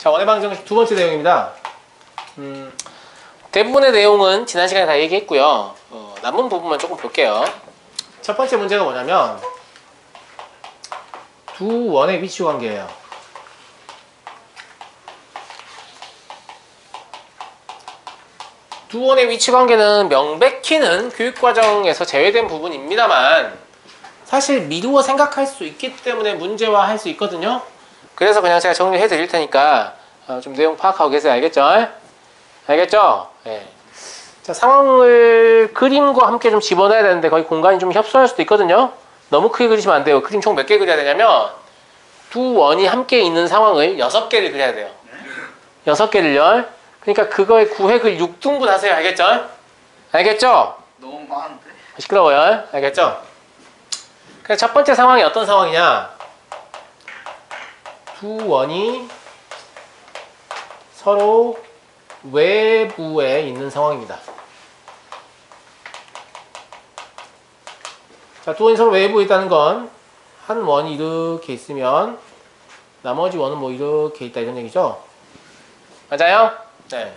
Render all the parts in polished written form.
자, 원의 방정식 두 번째 내용입니다. 대부분의 내용은 지난 시간에 다 얘기했고요. 남은 부분만 조금 볼게요. 첫 번째 문제가 뭐냐면 두 원의 위치 관계예요. 두 원의 위치 관계는 명백히는 교육과정에서 제외된 부분입니다만 사실 미루어 생각할 수 있기 때문에 문제화할 수 있거든요. 그래서 그냥 제가 정리해 드릴 테니까 좀 내용 파악하고 계세요. 알겠죠? 알겠죠? 네. 자, 상황을 그림과 함께 좀 집어넣어야 되는데 거기 공간이 좀 협소할 수도 있거든요. 너무 크게 그리시면 안 돼요. 그림 총 몇 개 그려야 되냐면 두 원이 함께 있는 상황을 6개를 그려야 돼요. 6개를요. 그러니까 그거의 구획을 6등분 하세요. 알겠죠? 알겠죠? 너무 많은데? 시끄러워요. 알겠죠? 그래서 첫 번째 상황이 어떤 상황이냐? 두 원이 서로 외부에 있는 상황입니다. 자, 두 원이 서로 외부에 있다는 건 한 원이 이렇게 있으면 나머지 원은 뭐 이렇게 있다 이런 얘기죠? 맞아요? 네.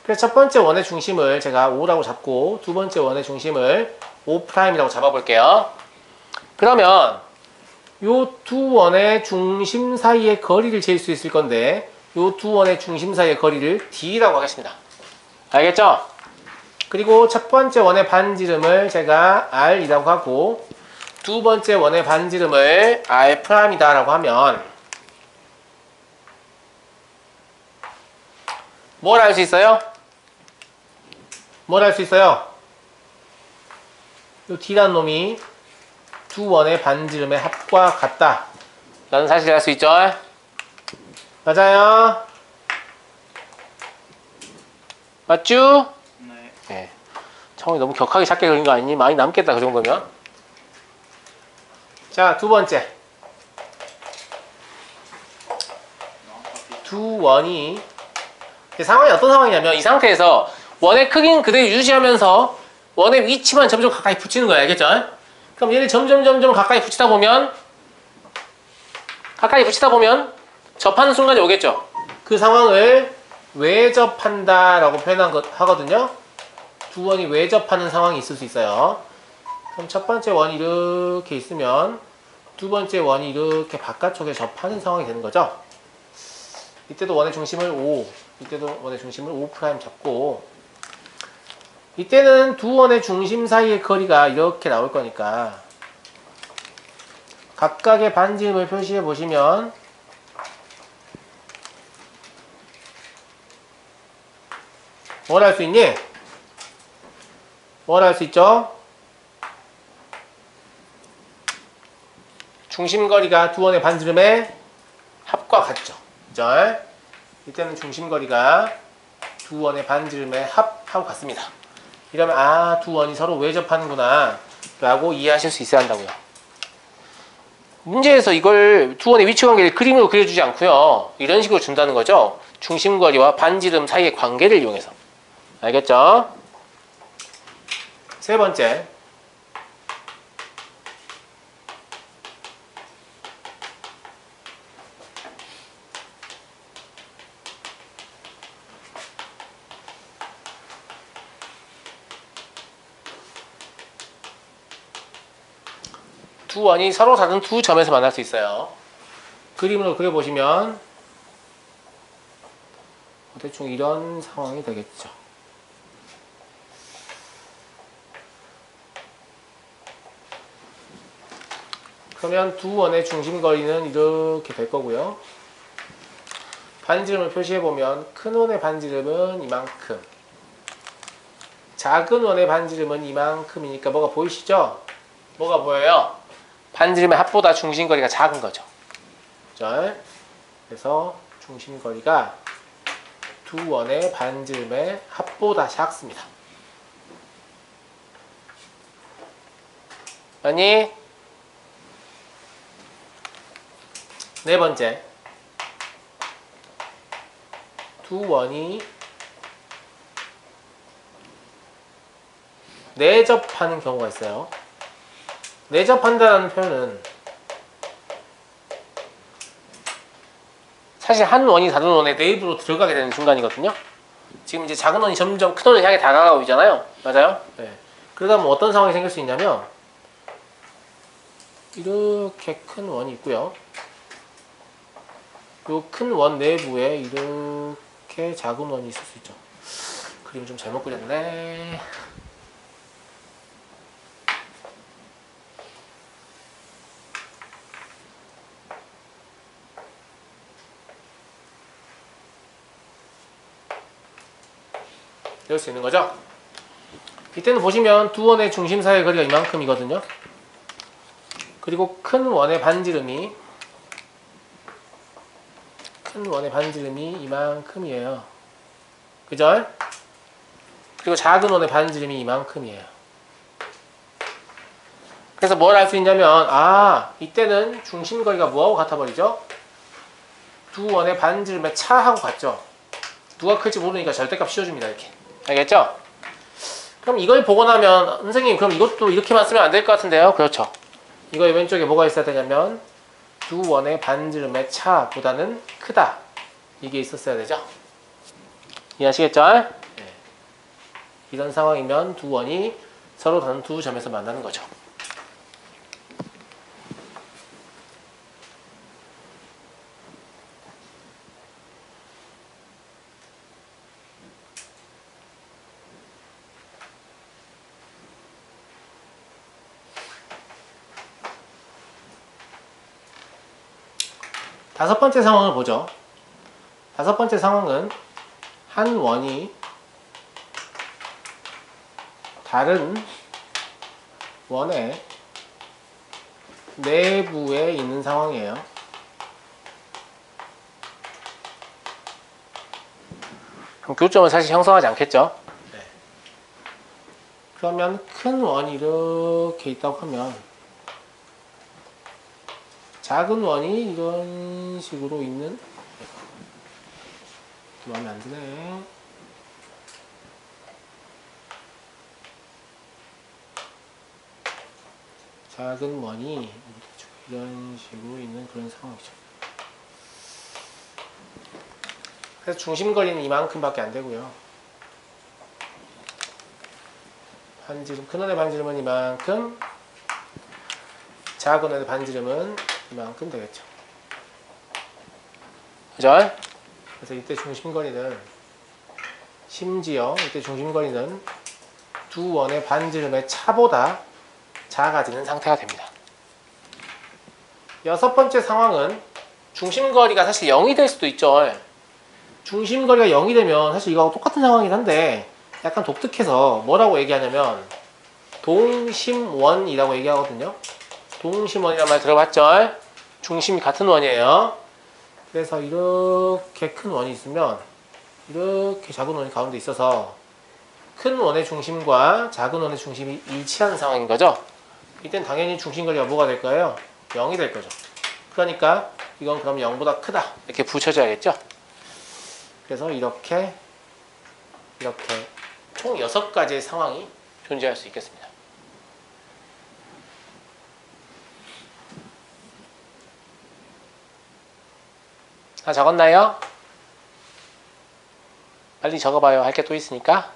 그래서 첫 번째 원의 중심을 제가 O라고 잡고 두 번째 원의 중심을 O'이라고 잡아볼게요. 그러면 요 두 원의 중심 사이의 거리를 잴 수 있을 건데 요 두 원의 중심 사이의 거리를 D라고 하겠습니다. 알겠죠? 그리고 첫 번째 원의 반지름을 제가 R이라고 하고 두 번째 원의 반지름을 R'이다 라고 하면 뭘 알 수 있어요? 뭘 알 수 있어요? 요 D라는 놈이 두 원의 반지름의 합과 같다 라는 사실을 알 수 있죠? 맞아요? 맞죠? 네. 네. 창원이 너무 격하게 작게 그린 거 아니니? 많이 남겠다 그 정도면. 자, 두 번째 두 원이 상황이 어떤 상황이냐면 이 상태에서 원의 크기는 그대로 유지하면서 원의 위치만 점점 가까이 붙이는 거예요. 알겠죠? 그럼 얘를 점점 가까이 붙이다 보면 접하는 순간이 오겠죠? 그 상황을 외접한다 라고 하거든요. 두 원이 외접하는 상황이 있을 수 있어요. 그럼 첫 번째 원이 이렇게 있으면 두 번째 원이 이렇게 바깥쪽에 접하는 상황이 되는 거죠. 이때도 원의 중심을 O, 이때도 원의 중심을 O' 잡고 이때는 두 원의 중심 사이의 거리가 이렇게 나올 거니까 각각의 반지름을 표시해 보시면 뭘 할 수 있니? 뭘 할 수 있죠? 중심거리가 두 원의 반지름의 합과 같죠. 그죠? 이때는 중심거리가 두 원의 반지름의 합하고 같습니다. 이러면 아, 두 원이 서로 외접하는구나 라고 이해하실 수 있어야 한다고요. 문제에서 이걸 두 원의 위치관계를 그림으로 그려주지 않고요. 이런 식으로 준다는 거죠. 중심거리와 반지름 사이의 관계를 이용해서. 알겠죠? 세 번째 두 원이 서로 다른 두 점에서 만날 수 있어요. 그림으로 그려보시면 대충 이런 상황이 되겠죠. 그러면 두 원의 중심거리는 이렇게 될 거고요. 반지름을 표시해보면 큰 원의 반지름은 이만큼, 작은 원의 반지름은 이만큼이니까 뭐가 보이시죠? 뭐가 보여요? 반지름의 합보다 중심거리가 작은 거죠. 그죠? 그래서 중심거리가 두 원의 반지름의 합보다 작습니다. 아니? 네 번째, 두 원이 내접하는 경우가 있어요. 내접한다는 표현은 사실 한 원이 다른 원의 내부로 들어가게 되는 순간이거든요. 지금 이제 작은 원이 점점 큰 원을 향해 다가가고 있잖아요. 맞아요? 네. 그러다 보면 어떤 상황이 생길 수 있냐면 이렇게 큰 원이 있고요. 요 큰 원 내부에 이렇게 작은 원이 있을 수 있죠. 그림 좀 잘못 그렸네. 이럴 수 있는 거죠. 이때는 보시면 두 원의 중심 사이의 거리가 이만큼이거든요. 그리고 큰 원의 반지름이 이만큼이에요. 그죠? 그리고 작은 원의 반지름이 이만큼이에요. 그래서 뭘 알 수 있냐면 이때는 중심거리가 뭐하고 같아버리죠? 두 원의 반지름의 차하고 같죠? 누가 클지 모르니까 절대값 씌워줍니다. 이렇게. 알겠죠? 그럼 이걸 보고 나면 선생님 그럼 이것도 이렇게만 쓰면 안 될 것 같은데요? 그렇죠. 이거의 왼쪽에 뭐가 있어야 되냐면 두 원의 반지름의 차보다는 크다. 이게 있었어야 되죠? 이해하시겠죠? 네. 이런 상황이면 두 원이 서로 다른 두 점에서 만나는 거죠. 다섯 번째 상황을 보죠. 다섯 번째 상황은 한 원이 다른 원의 내부에 있는 상황이에요. 그럼 교점은 사실 형성하지 않겠죠? 네. 그러면 큰 원이 이렇게 있다고 하면 작은 원이 이런 식으로 있는 마음에 안 드네. 작은 원이 이런 식으로 있는 그런 상황이죠. 그래서 중심거리는 이만큼밖에 안 되고요. 반지름, 큰 원의 반지름은 이만큼, 작은 원의 반지름은 이만큼 되겠죠. 그죠? 그래서 이때 중심거리는 심지어 이때 중심거리는 두 원의 반지름의 차보다 작아지는 상태가 됩니다. 여섯 번째 상황은 중심거리가 사실 0이 될 수도 있죠. 중심거리가 0이 되면 사실 이거하고 똑같은 상황이긴 한데 약간 독특해서 뭐라고 얘기하냐면 동심원이라고 얘기하거든요. 동심원이라는 말 들어봤죠? 중심이 같은 원이에요. 그래서 이렇게 큰 원이 있으면 이렇게 작은 원이 가운데 있어서 큰 원의 중심과 작은 원의 중심이 일치하는 상황인 거죠. 이땐 당연히 중심거리가 뭐가 될까요? 0이 될 거죠. 그러니까 이건 그럼 0보다 크다 이렇게 붙여줘야겠죠. 그래서 이렇게 총 6가지의 상황이 존재할 수 있겠습니다. 다 적었나요? 빨리 적어봐요. 할 게 또 있으니까.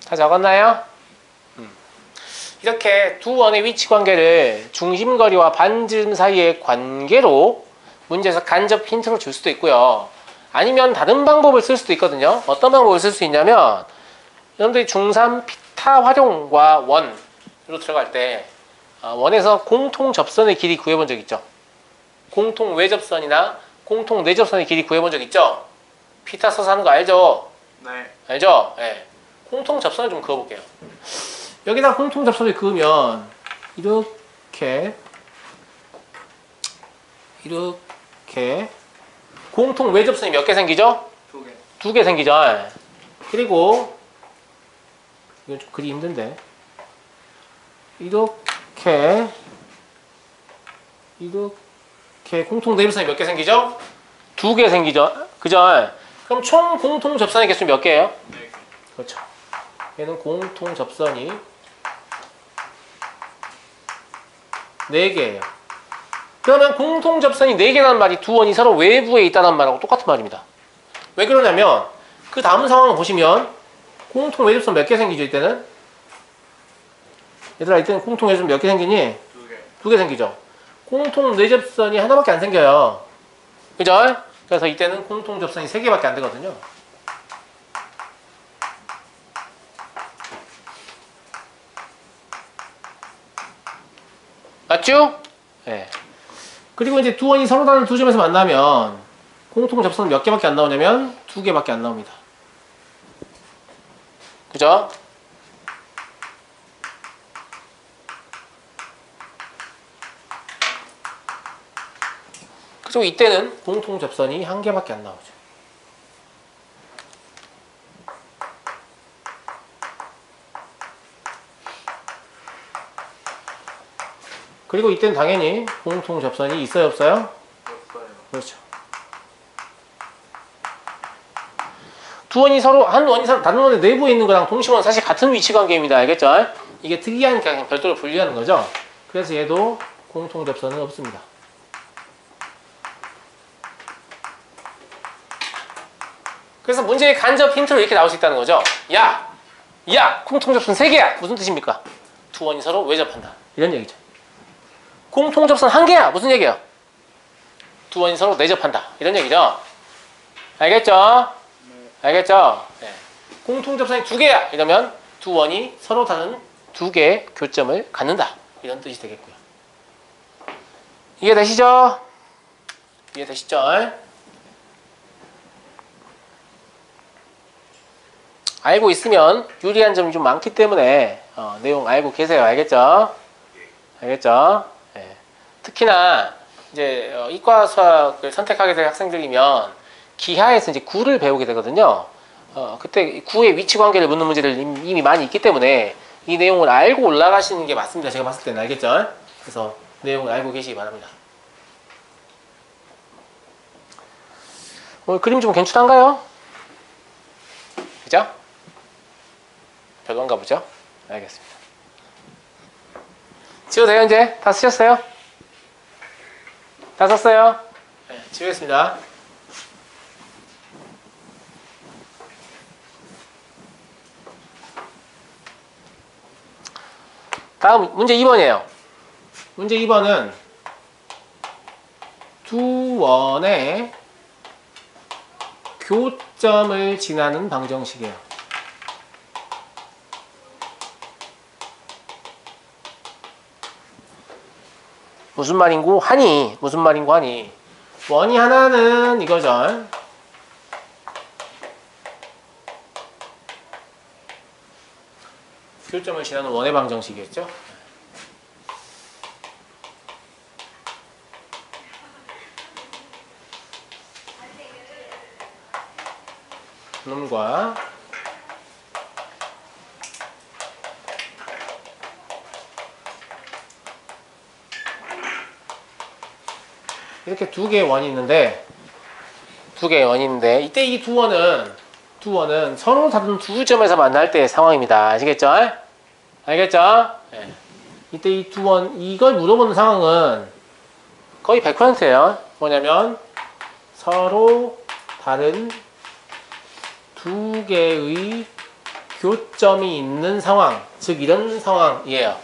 다 적었나요? 이렇게 두 원의 위치 관계를 중심거리와 반지름 사이의 관계로 문제에서 간접 힌트로 줄 수도 있고요. 아니면 다른 방법을 쓸 수도 있거든요. 어떤 방법을 쓸 수 있냐면 여러분들이 중3 피타 활용과 원으로 들어갈 때 원에서 공통 접선의 길이 구해본 적 있죠? 공통 외접선이나 공통 내접선의 길이 구해본 적 있죠? 피타 써서 하는 거 알죠? 네. 알죠? 네. 공통 접선을 좀 그어볼게요. 여기다 공통 접선을 그으면 이렇게 공통 외접선이 몇 개 생기죠? 2개. 2개 생기죠. 그리고 이건 좀 그리 힘든데 이렇게 공통 대립선이 몇 개 생기죠? 2개 생기죠? 그죠? 그럼 총 공통 접선의 개수 몇 개예요? 4개. 그렇죠. 얘는 공통 접선이 4개예요. 그러면 공통 접선이 4개라는 말이 두 원이 서로 외부에 있다는 말하고 똑같은 말입니다. 왜 그러냐면 그 다음 상황을 보시면 공통 외접선 몇 개 생기죠? 이때는? 얘들아 이때는 공통 외접선 몇 개 생기니? 2개. 2개 생기죠. 공통 내접선이 하나밖에 안 생겨요. 그죠? 그래서 이때는 공통 접선이 3개밖에 안 되거든요. 맞죠? 네. 그리고 이제 두 원이 서로 다른 두 점에서 만나면 공통 접선은 몇 개밖에 안 나오냐면 2개밖에 안 나옵니다. 그죠? 그리고 이때는 공통 접선이 1개밖에 안 나오죠. 그리고 이때는 당연히 공통 접선이 있어요, 없어요? 없어요. 그렇죠. 두 원이 서로 한 원이 다른 원의 내부에 있는 거랑 동시원은 사실 같은 위치 관계입니다. 알겠죠? 이게 특이하니까 그냥 별도로 분리하는 거죠. 그래서 얘도 공통 접선은 없습니다. 그래서 문제의 간접 힌트로 이렇게 나올 수 있다는 거죠. 야! 공통 접선 3개야! 무슨 뜻입니까? 두 원이 서로 외접한다. 이런 얘기죠. 공통 접선 1개야! 무슨 얘기예요? 두 원이 서로 내접한다. 이런 얘기죠. 알겠죠? 알겠죠? 네. 공통 접선이 2개야! 이러면 두 원이 서로 다른 2개의 교점을 갖는다. 이런 뜻이 되겠고요. 이해되시죠? 이해되시죠? 알고 있으면 유리한 점이 좀 많기 때문에 내용 알고 계세요. 알겠죠? 알겠죠? 네. 특히나 이제 이과 수학을 선택하게 될 학생들이면 기하에서 이제 구를 배우게 되거든요. 그때 구의 위치 관계를 묻는 문제들 이미 많이 있기 때문에 이 내용을 알고 올라가시는 게 맞습니다. 제가 봤을 때는. 알겠죠? 그래서 내용을 알고 계시기 바랍니다. 오늘 그림 좀 괜찮은가요? 그죠? 별론가 보죠? 알겠습니다. 지워도 돼요, 이제? 다 쓰셨어요? 다 썼어요? 네, 지우겠습니다. 다음 문제 2번이에요. 문제 2번은 두 원의 교점을 지나는 방정식이에요. 무슨 말인고 하니? 무슨 말인고 하니? 원이 하나는 이거죠. 교점을 지나는 원의 방정식이겠죠. 놈과 이렇게 2개의 원이 있는데 이때 이 두 원은 서로 다른 두 점에서 만날 때의 상황입니다. 아시겠죠? 알겠죠? 네. 이때 이 두 원, 이걸 물어보는 상황은 거의 100%예요. 뭐냐면 서로 다른 2개의 교점이 있는 상황, 즉 이런 상황이에요.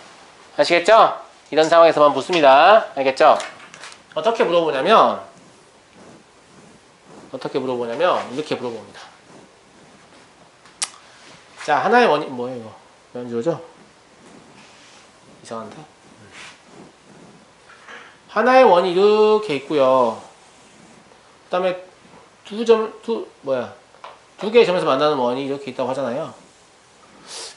아시겠죠? 이런 상황에서만 묻습니다. 알겠죠? 어떻게 물어보냐면 이렇게 물어봅니다. 자, 하나의 원이 뭐예요 이거? 왜 안 지워져? 이상한데? 하나의 원이 이렇게 있고요. 그 다음에 두 개의 점에서 만나는 원이 이렇게 있다고 하잖아요.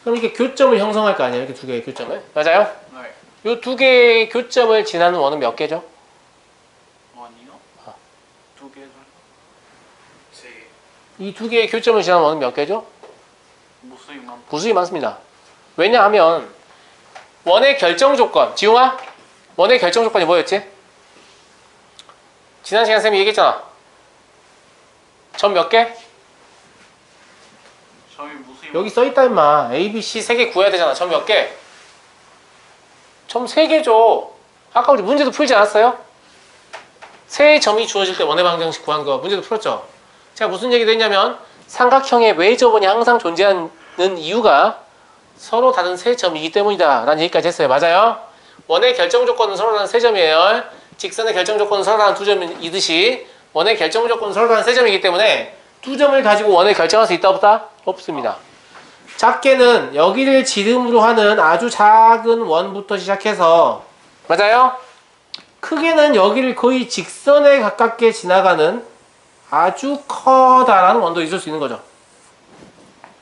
그럼 이렇게 교점을 형성할 거 아니에요? 이렇게 2개의 교점을. 맞아요? 네. 이 2개의 교점을 지나는 원은 몇 개죠? 원이요? 2개, 3개. 이 2개의 교점을 지나는 원은 몇 개죠? 무수히 많다. 무수히 많습니다. 왜냐하면 원의 결정 조건. 지웅아, 원의 결정 조건이 뭐였지? 지난 시간 쌤이 얘기했잖아. 점 몇 개? 점이 무슨 여기 써있다 임마. A, B, C 3개 구해야 되잖아. 점 몇 개? 점 3개죠. 아까 우리 문제도 풀지 않았어요? 세 점이 주어질 때 원의 방정식 구한 거 문제도 풀었죠. 제가 무슨 얘기도 했냐면 삼각형의 외접원이 항상 존재하는 이유가 서로 다른 세 점이기 때문이다 라는 얘기까지 했어요. 맞아요? 원의 결정 조건은 서로 다른 세 점이에요. 직선의 결정 조건은 서로 다른 두 점이듯이 원의 결정 조건은 서로 다른 세 점이기 때문에 두 점을 가지고 원을 결정할 수 있다 없다? 없습니다. 작게는 여기를 지름으로 하는 아주 작은 원부터 시작해서 맞아요? 크게는 여기를 거의 직선에 가깝게 지나가는 아주 커다란 원도 있을 수 있는 거죠.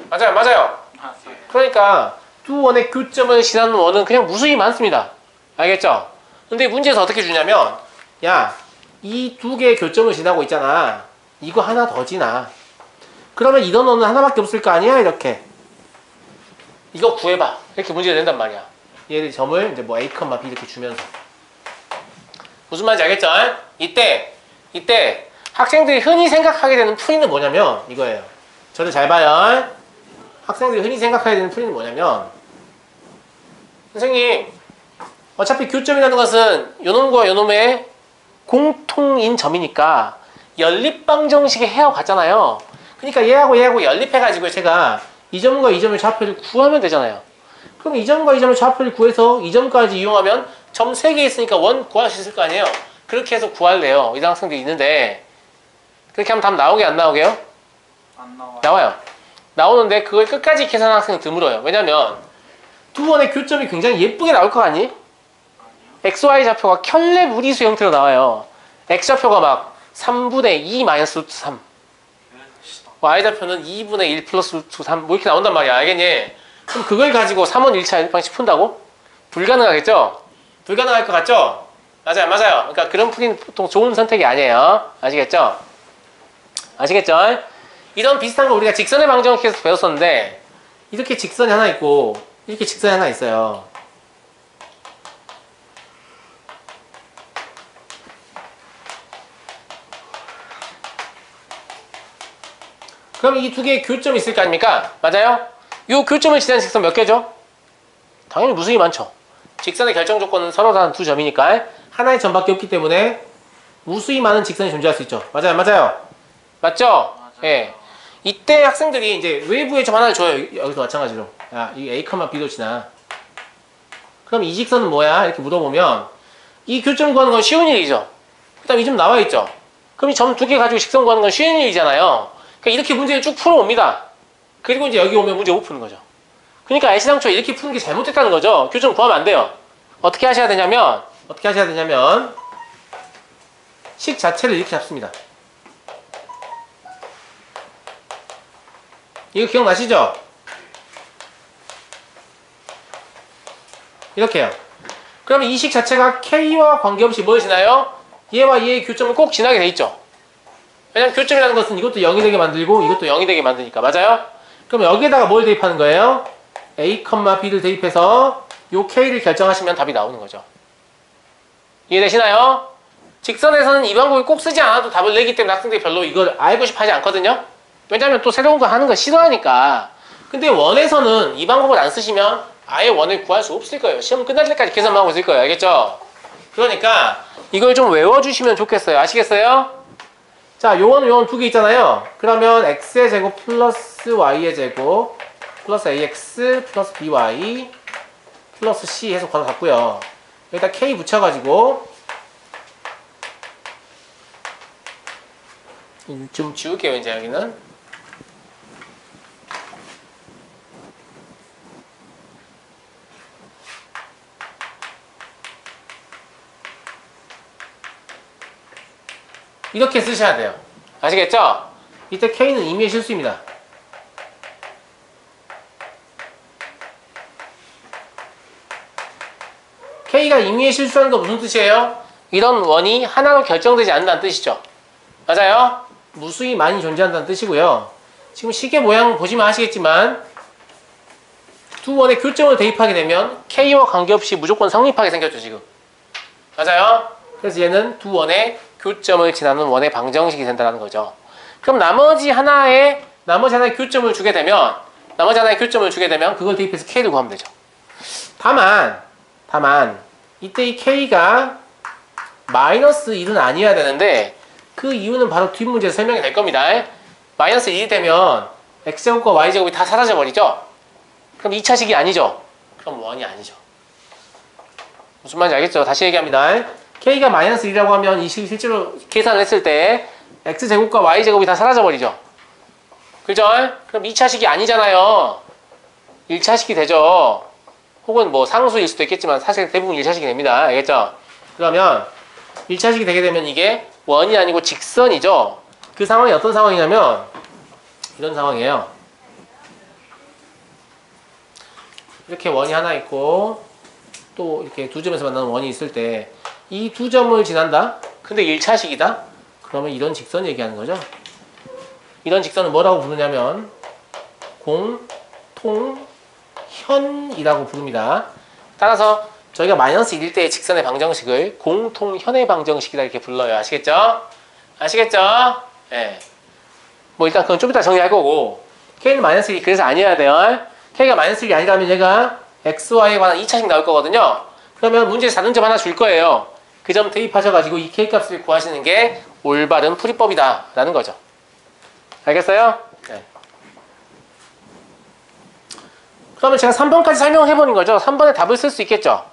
맞아요, 맞아요. 아, 네. 그러니까 두 원의 교점을 지나는 원은 그냥 무수히 많습니다. 알겠죠? 근데 문제에서 어떻게 주냐면 야, 이 두 개의 교점을 지나고 있잖아. 이거 하나 더 지나. 그러면 이런 원은 하나밖에 없을 거 아니야? 이렇게. 이거 구해봐. 이렇게 문제가 된단 말이야. 얘를 점을 이제 뭐 A, B 이렇게 주면서. 무슨 말인지 알겠죠? 이때 학생들이 흔히 생각하게 되는 풀이는 뭐냐면 이거예요. 저를 잘 봐요. 학생들이 흔히 생각하게 되는 풀이는 뭐냐면 선생님 어차피 교점이라는 것은 요놈과 요놈의 공통인 점이니까 연립방정식에 헤어갔잖아요. 그러니까 얘하고 얘하고 연립해가지고 제가 이 점과 이 점의 좌표를 구하면 되잖아요. 그럼 이 점과 이 점의 좌표를 구해서 이 점까지 이용하면 점 3개 있으니까 원 구할 수 있을 거 아니에요. 그렇게 해서 구할래요. 이런 학생들이 있는데 그렇게 하면 답 나오게 안 나오게요? 안 나와요. 나와요. 나오는데 그걸 끝까지 계산하는 학생은 드물어요. 왜냐면 두 번의 교점이 굉장히 예쁘게 나올 거 아니? 아니요. XY 좌표가 켤레 무리수 형태로 나와요. X 좌표가 막 3분의 2 마이너스 루트 3 Y 좌표는 2분의 1 플러스 루트 3 뭐 이렇게 나온단 말이야. 알겠니? 그럼 그걸 가지고 3원 1차 1방식 푼다고? 불가능하겠죠? 불가능할 것 같죠? 맞아요, 맞아요. 그러니까 그런 풀이는 보통 좋은 선택이 아니에요. 아시겠죠? 아시겠죠? 이런 비슷한 거 우리가 직선의 방정식에서 배웠었는데 이렇게 직선이 하나 있고 이렇게 직선이 하나 있어요. 그럼 이 두 개의 교점이 있을 거 아닙니까? 맞아요? 이 교점을 지나는 직선 몇 개죠? 당연히 무수히 많죠. 직선의 결정 조건은 서로 다른 두 점이니까 하나의 점밖에 없기 때문에 무수히 많은 직선이 존재할 수 있죠. 맞아요, 맞아요. 맞죠? 맞아요. 예. 이때 학생들이 이제 외부의 점 하나를 줘요. 여기서 마찬가지로. 야, 이 A, B도 지나. 그럼 이 직선은 뭐야? 이렇게 물어보면 이 교점 구하는 건 쉬운 일이죠. 그 다음 이 점 나와 있죠. 그럼 이 점 두 개 가지고 직선 구하는 건 쉬운 일이잖아요. 그러니까 이렇게 문제를 쭉 풀어옵니다. 그리고 이제 여기 오면 문제 못 푸는 거죠. 그러니까 애시당초에 이렇게 푸는 게 잘못됐다는 거죠. 교점 구하면 안 돼요. 어떻게 하셔야 되냐면 식 자체를 이렇게 잡습니다. 이거 기억나시죠? 이렇게요. 그러면 이 식 자체가 K와 관계없이 뭘 지나요? 얘와 얘의 교점을 꼭 지나게 돼 있죠. 왜냐면 교점이라는 것은 이것도 0이 되게 만들고 이것도 0이 되게 만드니까. 맞아요? 그럼 여기에다가 뭘 대입하는 거예요? A, B를 대입해서 요 K를 결정하시면 답이 나오는 거죠. 이해되시나요? 직선에서는 이 방법을 꼭 쓰지 않아도 답을 내기 때문에 학생들이 별로 이걸 알고 싶어 하지 않거든요. 왜냐면 또 새로운 거 하는 거 싫어하니까. 근데 원에서는 이 방법을 안 쓰시면 아예 원을 구할 수 없을 거예요. 시험 끝날 때까지 계산만 하고 있을 거예요. 알겠죠? 그러니까 이걸 좀 외워주시면 좋겠어요. 아시겠어요? 자, 요원 두 개 있잖아요. 그러면 x의 제곱 플러스 y의 제곱 플러스 ax 플러스 by 플러스 c 해서 괄호 닫고요. 여기다 k 붙여가지고 좀 지울게요. 이제 여기는 이렇게 쓰셔야 돼요. 아시겠죠? 이때 K는 임의의 실수입니다. K가 임의의 실수라는 건 무슨 뜻이에요? 이런 원이 하나로 결정되지 않는다는 뜻이죠. 맞아요? 무수히 많이 존재한다는 뜻이고요. 지금 시계 모양 보시면 아시겠지만 두 원의 교점을 대입하게 되면 K와 관계없이 무조건 성립하게 생겼죠 지금. 맞아요? 그래서 얘는 두 원의 교점을 지나는 원의 방정식이 된다는 거죠. 그럼 나머지 하나의 교점을 주게 되면 그걸 대입해서 K를 구하면 되죠. 다만 이때 이 K가 마이너스 1은 아니어야 되는데 그 이유는 바로 뒷 문제에서 설명이 될 겁니다. 마이너스 1이 되면 X제곱과 Y제곱이 다 사라져 버리죠. 그럼 2차식이 아니죠. 그럼 원이 아니죠. 무슨 말인지 알겠죠? 다시 얘기합니다. K가 마이너스 1이라고 하면 이 식이 실제로 계산을 했을 때 X제곱과 Y제곱이 다 사라져 버리죠. 그죠? 그럼 2차식이 아니잖아요. 1차식이 되죠. 혹은 뭐 상수일 수도 있겠지만 사실 대부분 1차식이 됩니다. 알겠죠? 그러면 1차식이 되게 되면 이게 원이 아니고 직선이죠. 그 상황이 어떤 상황이냐면 이런 상황이에요. 이렇게 원이 하나 있고 또 이렇게 두 점에서 만나는 원이 있을 때 이 두 점을 지난다? 근데 1차식이다? 그러면 이런 직선 얘기하는 거죠. 이런 직선은 뭐라고 부르냐면 공통현이라고 부릅니다. 따라서 저희가 마이너스 1일 때의 직선의 방정식을 공통현의 방정식이라 이렇게 불러요. 아시겠죠? 아시겠죠? 네. 뭐 일단 그건 좀 이따 정리할 거고 K는 마이너스 1이 그래서 아니어야 돼요. K가 마이너스 1이 아니라면 얘가 XY에 관한 2차식 나올 거거든요. 그러면 문제에서 다른 점 하나 줄 거예요. 그 점 대입하셔가지고 이 K 값을 구하시는 게 올바른 풀이법이다 라는 거죠. 알겠어요? 네. 그러면 제가 3번까지 설명해버린 거죠. 3번에 답을 쓸 수 있겠죠.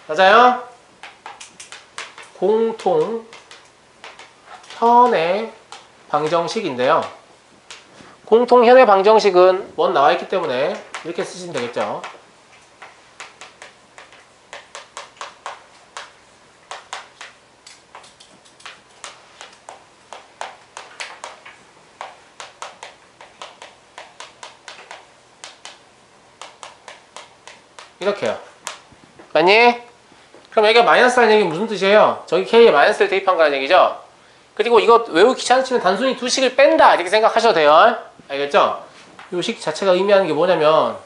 맞아요? 공통현의 방정식인데요. 공통현의 방정식은 원 나와있기 때문에 이렇게 쓰시면 되겠죠. 이렇게요. 맞니? 그럼 여기가 마이너스라는 얘기는 무슨 뜻이에요? 저기 K에 마이너스를 대입한 거라는 얘기죠? 그리고 이거 외우기 귀찮으시면 단순히 두 식을 뺀다 이렇게 생각하셔도 돼요. 알겠죠? 이 식 자체가 의미하는 게 뭐냐면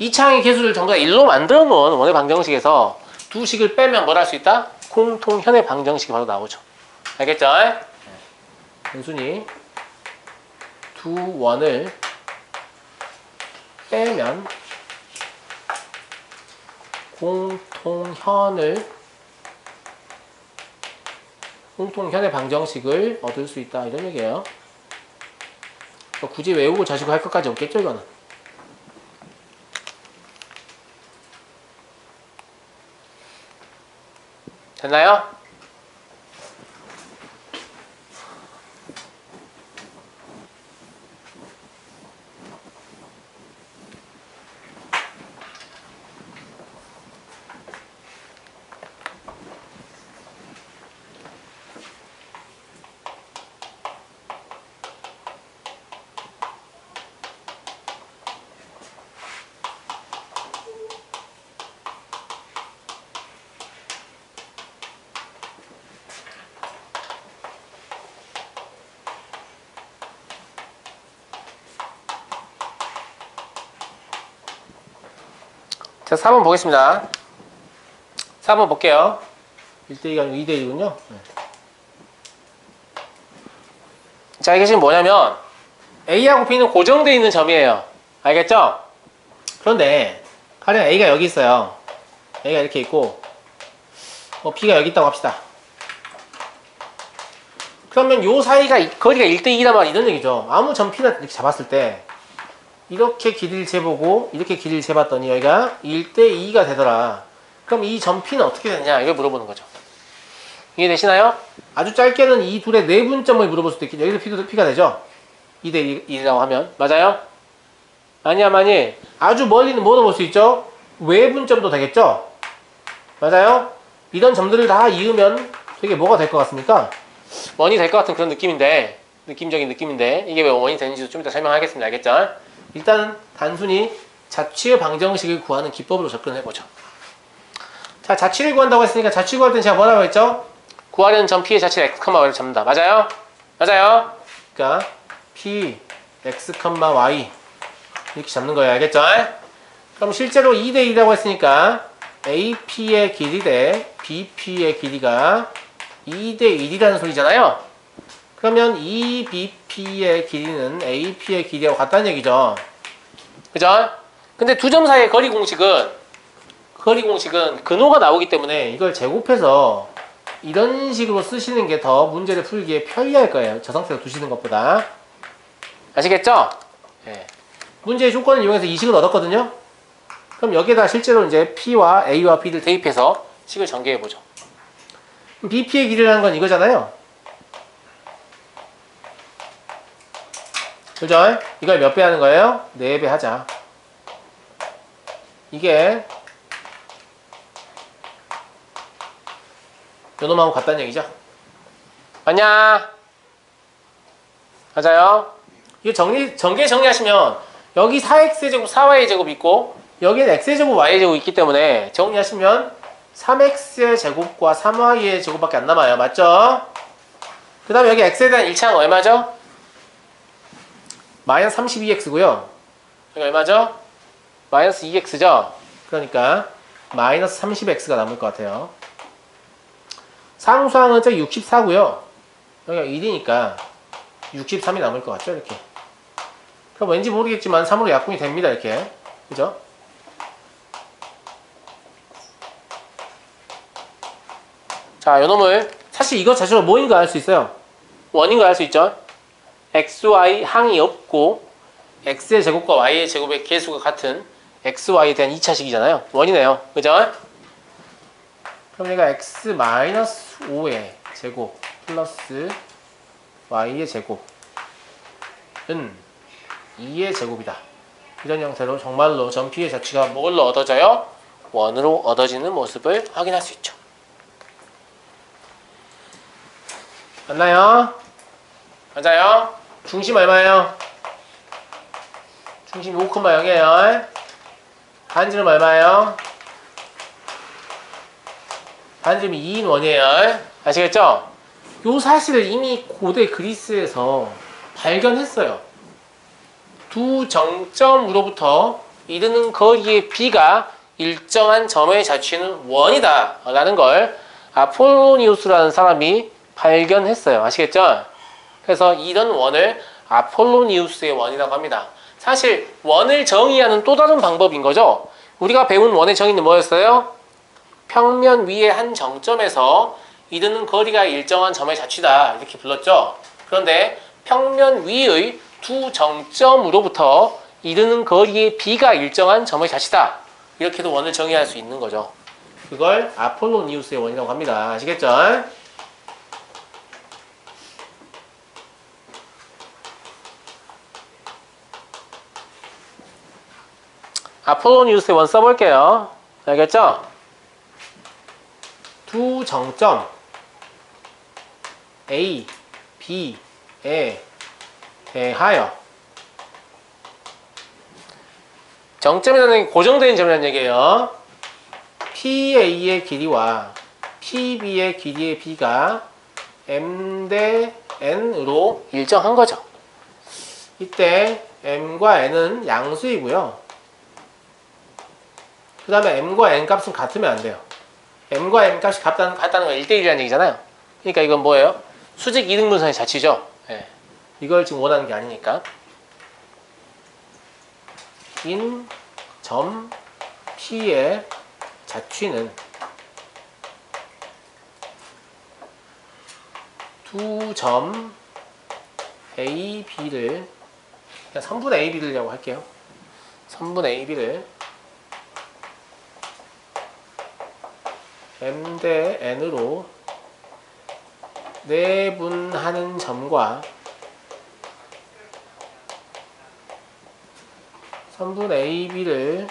2차항의 개수를 전부 다 1로 만들어 놓은 원의 방정식에서 두 식을 빼면 뭘 할 수 있다? 공통현의 방정식이 바로 나오죠. 알겠죠? 단순히 두 원을 빼면 공통현의 방정식을 얻을 수 있다 이런 얘기예요. 굳이 외우고 자시고 할 것까지 없겠죠 이거는. 됐나요? 자, 4번 보겠습니다. 4번 볼게요. 1대2가 아니고 2대1이군요. 자, 이게 지금 뭐냐면 A하고 B는 고정되어 있는 점이에요. 알겠죠? 그런데 가령 A가 여기 있어요. A가 이렇게 있고 B가 여기 있다고 합시다. 그러면 요 사이가 거리가 1대2란 말 이런 얘기죠. 아무 점 P나 이렇게 잡았을 때 이렇게 길이를 재보고 이렇게 길이를 재봤더니 여기가 1대2가 되더라. 그럼 이 점 P는 어떻게 되느냐 이걸 물어보는 거죠. 이해되시나요? 아주 짧게는 이 둘의 내분점을 물어볼 수도 있겠죠. 여기서 P가 되죠. 2대1이라고 하면 맞아요? 아니 아주 멀리는 뭐로 볼 수 있죠? 외분점도 되겠죠? 맞아요? 이런 점들을 다 이으면 되게 뭐가 될 것 같습니까? 원이 될 것 같은 그런 느낌적인 느낌인데 이게 왜 원이 되는지도 좀 이따 설명하겠습니다. 알겠죠? 일단 단순히 자취의 방정식을 구하는 기법으로 접근해보죠. 자, 자취를 구한다고 했으니까 자취 구할 때는 제가 뭐라고 했죠? 구하려는 점 P의 자취를 X, Y를 잡는다. 맞아요? 맞아요? 그러니까 P x, y 이렇게 잡는 거예요. 알겠죠? 그럼 실제로 2대 2라고 했으니까 AP의 길이 대 BP의 길이가 2대 1이라는 소리잖아요. 그러면 이 BP의 길이는 AP의 길이하고 같다는 얘기죠. 그죠? 근데 두 점 사이의 거리 공식은 근호가 나오기 때문에 이걸 제곱해서 이런 식으로 쓰시는 게 더 문제를 풀기에 편리할 거예요. 저 상태로 두시는 것보다. 아시겠죠? 네. 문제의 조건을 이용해서 이 식을 얻었거든요. 그럼 여기에다 실제로 이제 P와 A와 B를 대입해서 식을 전개해 보죠. BP의 길이라는 건 이거잖아요. 그죠? 이걸 몇 배 하는 거예요? 4배 하자. 이게 요놈하고 같다는 얘기죠. 맞냐? 맞아요? 이거 전개 정리하시면 여기 4x제곱 4y의 제곱 있고 여기는 x제곱 y의 제곱 있기 때문에 정리하시면 3x의 제곱과 3y의 제곱밖에 안 남아요. 맞죠? 그 다음에 여기 x에 대한 일차항 얼마죠? 마이너스 32x고요. 여기 얼마죠? 마이너스 2x죠? 그러니까 마이너스 30x가 남을 것 같아요. 상수항은 64고요. 여기가 1이니까 63이 남을 것 같죠? 이렇게. 그럼 왠지 모르겠지만 3으로 약분이 됩니다. 이렇게. 그죠? 자, 요놈을 사실 이거 자체로 뭐인가 알 수 있어요. 원인가 알 수 있죠? xy 항이 없고 x의 제곱과 y의 제곱의 개수가 같은 xy에 대한 2차식이잖아요. 원이네요. 그죠? 그럼 얘가 x-5의 제곱 플러스 y의 제곱은 2의 제곱이다. 이런 형태로 정말로 점 P의 자취가 뭘로 얻어져요? 원으로 얻어지는 모습을 확인할 수 있죠. 맞나요? 맞아요? 중심 얼마예요? 중심 5,0이에요. 반지름 얼마예요? 반지름이 2인 원이에요. 아시겠죠? 요 사실을 이미 고대 그리스에서 발견했어요. 두 정점으로부터 이르는 거리의 B가 일정한 점의 자취는 원이다 라는 걸 아폴로니우스라는 사람이 발견했어요. 아시겠죠? 그래서 이런 원을 아폴로니우스의 원이라고 합니다. 사실 원을 정의하는 또 다른 방법인 거죠. 우리가 배운 원의 정의는 뭐였어요? 평면 위의 한 정점에서 이르는 거리가 일정한 점의 자취다 이렇게 불렀죠. 그런데 평면 위의 두 정점으로부터 이르는 거리의 B가 일정한 점의 자취다 이렇게도 원을 정의할 수 있는 거죠. 그걸 아폴로니우스의 원이라고 합니다. 아시겠죠? 아폴로니우스의 원 써볼게요. 알겠죠? 두 정점 A, B에 대하여 정점이라는 게 고정된 점이라는 얘기예요. PA의 길이와 PB의 길이의 B가 M 대 N으로 일정한 거죠. 이때 M과 N은 양수이고요. 그 다음에 M과 N 값은 같으면 안 돼요. M과 N 값이 같다는 건 1대1이라는 얘기잖아요. 그러니까 이건 뭐예요? 수직 이등분선의 자취죠. 예. 이걸 지금 원하는 게 아니니까. 인 점 P의 자취는 두 점 A, B를 그냥 3분의 A, B를라고 할게요. 3분의 A, B를 M 대 N으로 내분하는 점과 3분의 A, B를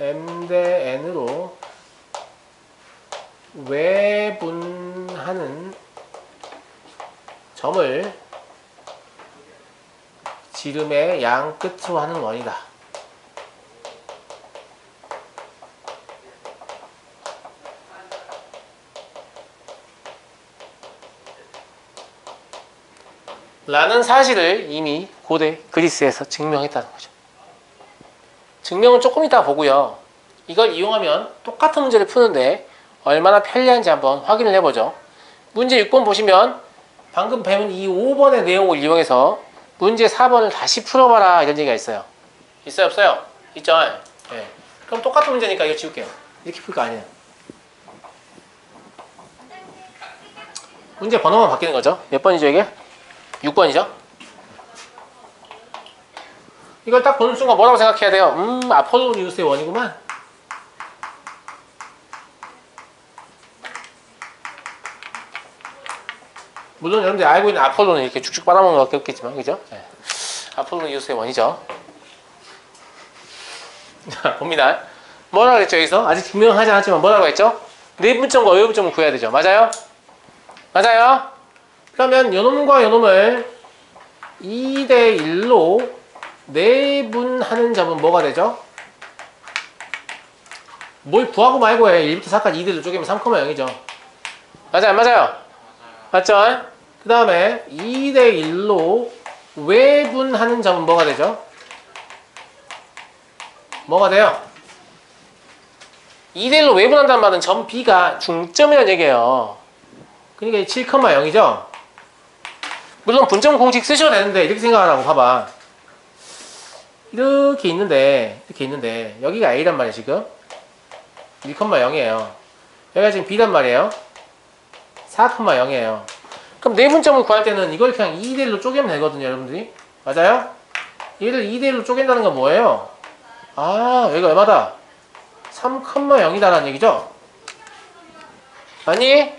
M 대 N으로 외분하는 점을 지름의 양 끝으로 하는 원이다. 라는 사실을 이미 고대 그리스에서 증명했다는 거죠. 증명은 조금 이따 보고요. 이걸 이용하면 똑같은 문제를 푸는데 얼마나 편리한지 한번 확인을 해보죠. 문제 6번 보시면 방금 배운 이 5번의 내용을 이용해서 문제 4번을 다시 풀어봐라 이런 얘기가 있어요. 있어요 없어요? 있죠? 네. 그럼 똑같은 문제니까 이거 지울게요. 이렇게 풀 거 아니에요. 문제 번호만 바뀌는 거죠. 몇 번이죠 이게? 6번이죠? 이걸 딱 보는 순간 뭐라고 생각해야 돼요? 아폴로니우스의 원이구만. 물론 여러분들이 알고 있는 아폴로는 이렇게 쭉쭉 빨아먹는 것밖에 없겠지만, 그죠? 네. 아폴로니우스의 원이죠. 자, 봅니다. 뭐라고 그랬죠, 여기서? 아직 증명하지 않았지만 뭐라고 했죠? 내분점과 외분점을 구해야 되죠. 맞아요? 맞아요? 그러면 요놈과 요놈을 2대 1로 내분하는 점은 뭐가 되죠? 뭘 구하고 말고 해. 1부터 4까지 2대 1로 쪼개면 3,0이죠. 맞아요? 안 맞아요? 맞죠? 그 다음에 2대 1로 외분하는 점은 뭐가 되죠? 뭐가 돼요? 2대 1로 외분한다는 말은 점 B가 중점이라는 얘기예요. 그러니까 7,0이죠? 물론 분점 공식 쓰셔도 되는데 이렇게 생각하라고. 봐봐. 이렇게 있는데 여기가 A란 말이에요. 지금 1,0이에요. 여기가 지금 B란 말이에요. 4,0이에요. 그럼 내분점을 구할 때는 이걸 그냥 2대 1로 쪼개면 되거든요. 여러분들이. 맞아요? 얘를 2대 1로 쪼갠다는 건 뭐예요? 아, 여기가 얼마다? 3,0이다라는 얘기죠? 아니?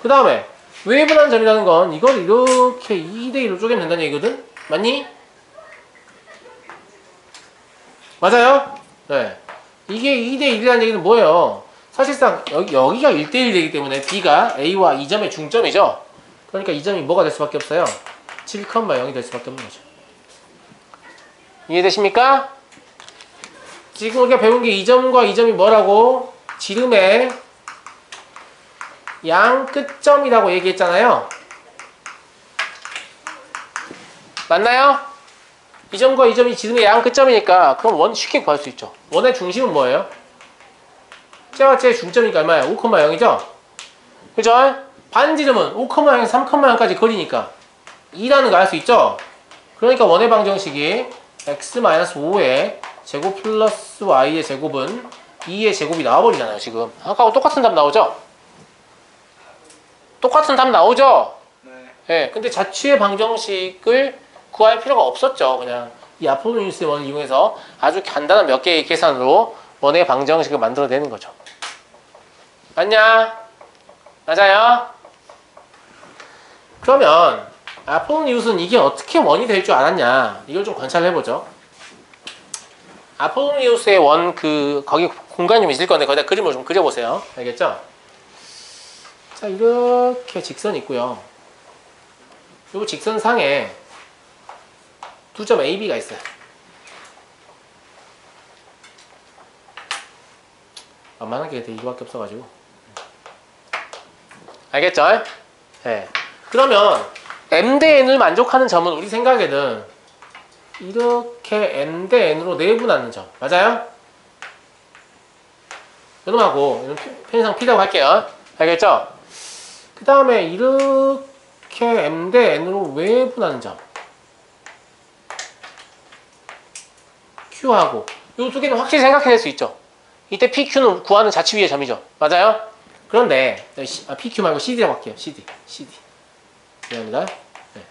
그 다음에 외분한 점이라는 건 이걸 이렇게 2대 1로 쪼개면 된다는 얘기거든? 맞니? 맞아요? 네. 이게 2대 1이라는 얘기는 뭐예요? 사실상 여기가 1대 1이기 때문에 B가 A와 이 점의 중점이죠? 그러니까 이 점이 뭐가 될 수밖에 없어요? 7,0이 될 수밖에 없는 거죠. 이해되십니까? 지금 우리가 배운 게 이 점과 이 점이 뭐라고? 지름의 양 끝점이라고 얘기했잖아요. 맞나요? 이 점과 이 점이 지름의 양 끝점이니까 그럼 원 쉽게 구할 수 있죠. 원의 중심은 뭐예요? 쟤와 쟤의 중점이니까 얼마예요? 5,0이죠? 그죠? 반지름은 5,0에서 3,0까지 거리니까 2라는 거 알 수 있죠? 그러니까 원의 방정식이 x-5의 제곱 플러스 y의 제곱은 2의 제곱이 나와버리잖아요. 지금 아까하고 똑같은 답 나오죠? 똑같은 답 나오죠? 네. 네, 근데 자취의 방정식을 구할 필요가 없었죠. 그냥 이 아폴로니우스의 원을 이용해서 아주 간단한 몇 개의 계산으로 원의 방정식을 만들어내는 거죠. 맞냐? 맞아요? 그러면 아폴로니우스는 이게 어떻게 원이 될 줄 알았냐? 이걸 좀 관찰해보죠. 아폴로니우스의 원 거기 공간이 좀 있을 건데 거기다 그림을 좀 그려보세요. 알겠죠? 자, 이렇게 직선이 있고요. 요 직선상에 두 점 A, B가 있어요. 만만하게 돼 이거밖에 없어가지고. 알겠죠? 네. 그러면 M 대 N을 만족하는 점은 우리 생각에는 이렇게 M 대 N으로 내분하는 점. 맞아요? 요놈하고 편의상 P라고 할게요. 알겠죠? 그 다음에 이렇게 M 대 N으로 외분하는 점. Q하고 요 두 개는 확실히 생각해낼 수 있죠. 이때 PQ는 구하는 자취 위의 점이죠. 맞아요? 그런데 PQ 말고 CD라고 할게요. CD. 미안합니다. 네.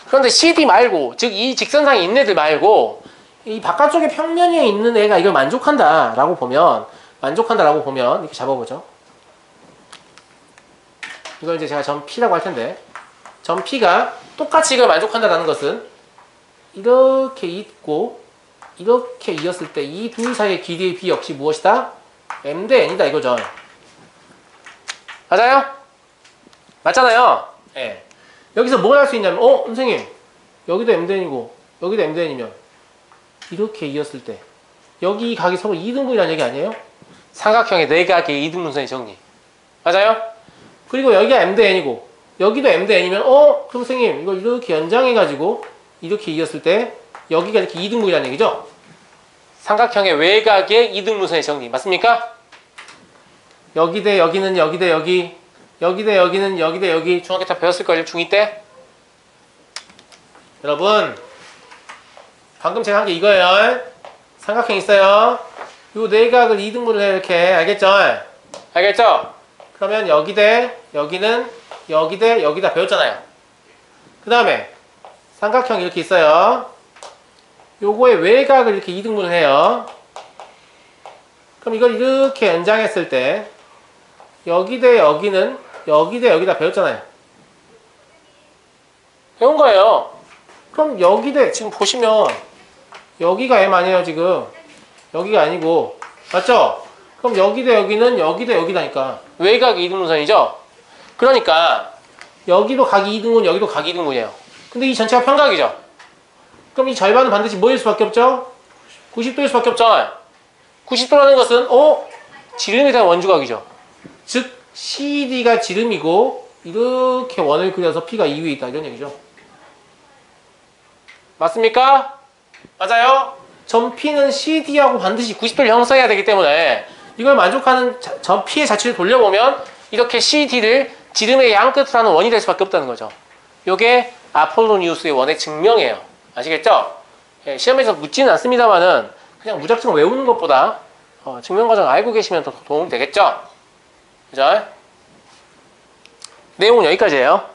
그런데 CD 말고, 즉 이 직선상에 있는 애들 말고 이 바깥쪽에 평면에 있는 애가 이걸 만족한다라고 보면 이렇게 잡아보죠. 이걸 이제 제가 점 P라고 할 텐데, 점 P가 똑같이 이걸 만족한다라는 것은 이렇게 있고 이렇게 이었을 때 이 둘 사이의 길이의 B 역시 무엇이다? M 대 N이다 이거죠. 맞아요? 맞잖아요. 예. 여기서 뭘 할 수 있냐면, 선생님, 여기도 M 대 N이고 여기도 M 대 N이면 이렇게 이었을 때 여기 각이 서로 2등분이라는 얘기 아니에요? 삼각형의 네 각의 2등분선의 정리. 맞아요? 그리고 여기가 M 대 N이고 여기도 m 대 n이면 그럼 선생님 이걸 이렇게 연장해가지고 이렇게 이었을 때 여기가 이렇게 이등분이라는 얘기죠? 삼각형의 외곽의 이등분선의 정리 맞습니까? 여기 대 여기는 여기 대 여기, 여기 대 여기는 여기 대 여기. 중학교 때 배웠을걸요, 중2 때? 여러분 방금 제가 한 게 이거예요. 삼각형 있어요. 요 내각을 이등분을 해 이렇게. 알겠죠? 알겠죠? 그러면 여기 대 여기는 여기 대 여기다 배웠잖아요. 그 다음에 삼각형 이렇게 있어요. 요거의 외곽을 이렇게 이등분을 해요. 그럼 이걸 이렇게 연장했을 때 여기 대 여기는 여기 대 여기다 배웠잖아요. 배운 거예요. 그럼 여기 대 지금 보시면 여기가 M 아니에요 지금. 여기가 아니고 맞죠? 그럼 여기 대 여기는 여기 대 여기다니까. 외곽이 이등분선이죠? 그러니까 여기도 각이 이등분 여기도 각이 이등분이에요. 근데 이 전체가 평각이죠? 그럼 이 절반은 반드시 뭐일 수밖에 없죠? 90도일 수밖에 없죠? 90도라는 것은 지름에 대한 원주각이죠. 즉 CD가 지름이고 이렇게 원을 그려서 P가 2 위에 있다 이런 얘기죠. 맞습니까? 맞아요? 점 P는 CD하고 반드시 90도를 형성해야 되기 때문에 이걸 만족하는 점 P의 자취를 돌려보면 이렇게 CD를 지름의 양 끝으로 하는 원이 될 수밖에 없다는 거죠. 요게 아폴로니우스의 원의 증명이에요. 아시겠죠? 예, 시험에서 묻지는 않습니다만은 그냥 무작정 외우는 것보다 증명 과정 알고 계시면 더 도움이 되겠죠? 그죠? 내용은 여기까지예요.